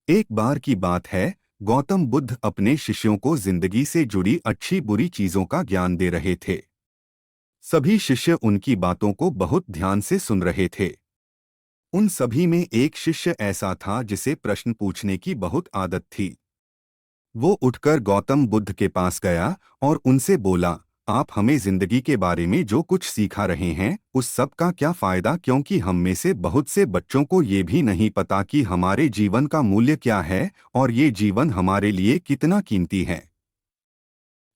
एक बार की बात है, गौतम बुद्ध अपने शिष्यों को जिंदगी से जुड़ी अच्छी बुरी चीजों का ज्ञान दे रहे थे। सभी शिष्य उनकी बातों को बहुत ध्यान से सुन रहे थे। उन सभी में एक शिष्य ऐसा था जिसे प्रश्न पूछने की बहुत आदत थी। वो उठकर गौतम बुद्ध के पास गया और उनसे बोला, आप हमें जिंदगी के बारे में जो कुछ सिखा रहे हैं उस सब का क्या फायदा, क्योंकि हम में से बहुत से बच्चों को ये भी नहीं पता कि हमारे जीवन का मूल्य क्या है और ये जीवन हमारे लिए कितना कीमती है।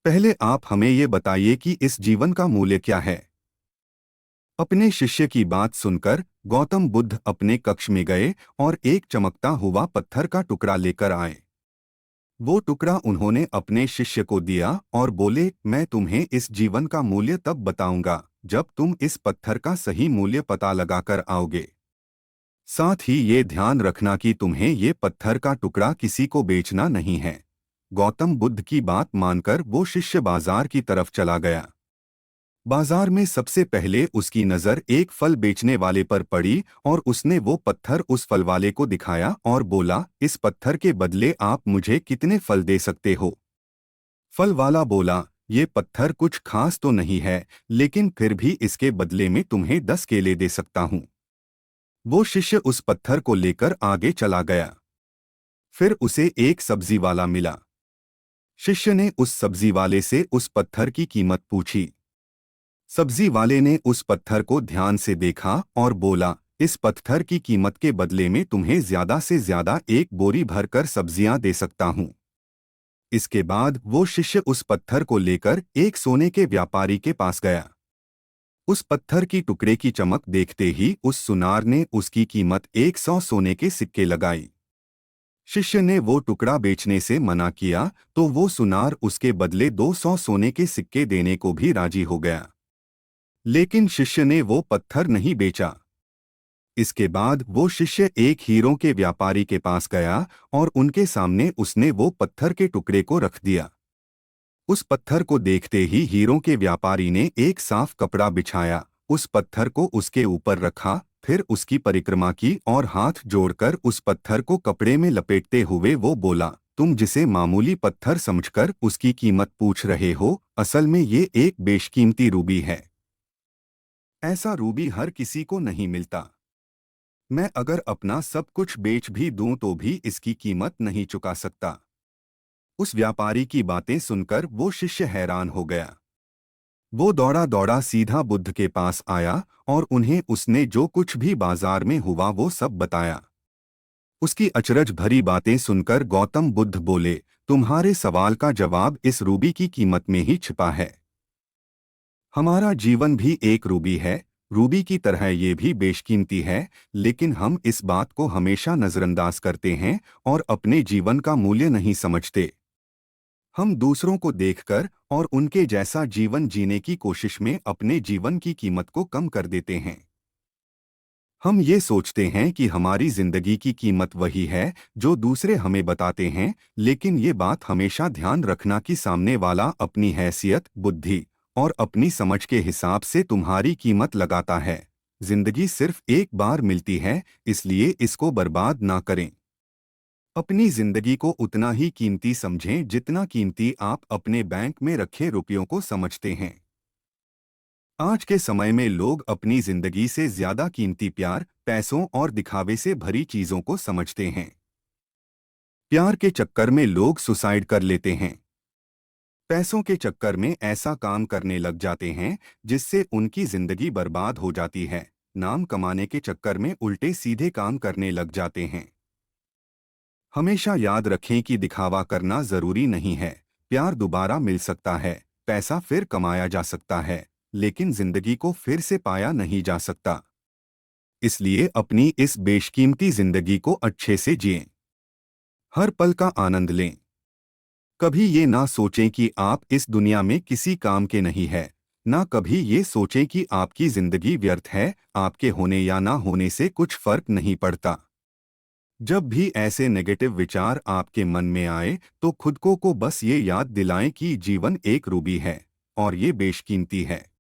पहले आप हमें ये बताइए कि इस जीवन का मूल्य क्या है। अपने शिष्य की बात सुनकर गौतम बुद्ध अपने कक्ष में गए और एक चमकता हुआ पत्थर का टुकड़ा लेकर आए। वो टुकड़ा उन्होंने अपने शिष्य को दिया और बोले, मैं तुम्हें इस जीवन का मूल्य तब बताऊंगा जब तुम इस पत्थर का सही मूल्य पता लगाकर आओगे। साथ ही ये ध्यान रखना कि तुम्हें ये पत्थर का टुकड़ा किसी को बेचना नहीं है। गौतम बुद्ध की बात मानकर वो शिष्य बाजार की तरफ चला गया। बाजार में सबसे पहले उसकी नज़र एक फल बेचने वाले पर पड़ी और उसने वो पत्थर उस फल वाले को दिखाया और बोला, इस पत्थर के बदले आप मुझे कितने फल दे सकते हो। फल वाला बोला, ये पत्थर कुछ खास तो नहीं है, लेकिन फिर भी इसके बदले में तुम्हें 10 केले दे सकता हूँ। वो शिष्य उस पत्थर को लेकर आगे चला गया। फिर उसे एक सब्जी वाला मिला। शिष्य ने उस सब्जी वाले से उस पत्थर की कीमत पूछी। सब्जी वाले ने उस पत्थर को ध्यान से देखा और बोला, इस पत्थर की कीमत के बदले में तुम्हें ज्यादा से ज्यादा एक बोरी भरकर सब्जियां दे सकता हूँ। इसके बाद वो शिष्य उस पत्थर को लेकर एक सोने के व्यापारी के पास गया। उस पत्थर की टुकड़े की चमक देखते ही उस सुनार ने उसकी कीमत 100 सोने के सिक्के लगाई। शिष्य ने वो टुकड़ा बेचने से मना किया तो वो सुनार उसके बदले 200 सोने के सिक्के देने को भी राजी हो गया। लेकिन शिष्य ने वो पत्थर नहीं बेचा। इसके बाद वो शिष्य एक हीरों के व्यापारी के पास गया और उनके सामने उसने वो पत्थर के टुकड़े को रख दिया। उस पत्थर को देखते ही हीरों के व्यापारी ने एक साफ कपड़ा बिछाया, उस पत्थर को उसके ऊपर रखा, फिर उसकी परिक्रमा की और हाथ जोड़कर उस पत्थर को कपड़े में लपेटते हुए वो बोला, तुम जिसे मामूली पत्थर समझकर उसकी कीमत पूछ रहे हो, असल में ये एक बेशकीमती रूबी है। ऐसा रूबी हर किसी को नहीं मिलता। मैं अगर अपना सब कुछ बेच भी दूं तो भी इसकी कीमत नहीं चुका सकता। उस व्यापारी की बातें सुनकर वो शिष्य हैरान हो गया। वो दौड़ा दौड़ा सीधा बुद्ध के पास आया और उन्हें उसने जो कुछ भी बाजार में हुआ वो सब बताया। उसकी अचरज भरी बातें सुनकर गौतम बुद्ध बोले, तुम्हारे सवाल का जवाब इस रूबी की कीमत में ही छिपा है। हमारा जीवन भी एक रूबी है, रूबी की तरह ये भी बेशकीमती है, लेकिन हम इस बात को हमेशा नज़रअंदाज करते हैं और अपने जीवन का मूल्य नहीं समझते। हम दूसरों को देखकर और उनके जैसा जीवन जीने की कोशिश में अपने जीवन की कीमत को कम कर देते हैं। हम ये सोचते हैं कि हमारी जिंदगी की कीमत वही है जो दूसरे हमें बताते हैं, लेकिन ये बात हमेशा ध्यान रखना कि सामने वाला अपनी हैसियत, बुद्धि और अपनी समझ के हिसाब से तुम्हारी कीमत लगाता है। जिंदगी सिर्फ एक बार मिलती है, इसलिए इसको बर्बाद ना करें। अपनी जिंदगी को उतना ही कीमती समझें जितना कीमती आप अपने बैंक में रखे रुपयों को समझते हैं। आज के समय में लोग अपनी जिंदगी से ज्यादा कीमती प्यार, पैसों और दिखावे से भरी चीजों को समझते हैं। प्यार के चक्कर में लोग सुसाइड कर लेते हैं। पैसों के चक्कर में ऐसा काम करने लग जाते हैं जिससे उनकी जिंदगी बर्बाद हो जाती है। नाम कमाने के चक्कर में उल्टे सीधे काम करने लग जाते हैं। हमेशा याद रखें कि दिखावा करना जरूरी नहीं है। प्यार दोबारा मिल सकता है, पैसा फिर कमाया जा सकता है, लेकिन जिंदगी को फिर से पाया नहीं जा सकता। इसलिए अपनी इस बेशकीमती जिंदगी को अच्छे से जिएं। हर पल का आनंद लें। कभी ये ना सोचें कि आप इस दुनिया में किसी काम के नहीं है, ना कभी ये सोचें कि आपकी जिंदगी व्यर्थ है, आपके होने या ना होने से कुछ फर्क नहीं पड़ता। जब भी ऐसे नेगेटिव विचार आपके मन में आए तो खुद को बस ये याद दिलाएं कि जीवन एक रूबी है और ये बेशकीमती है।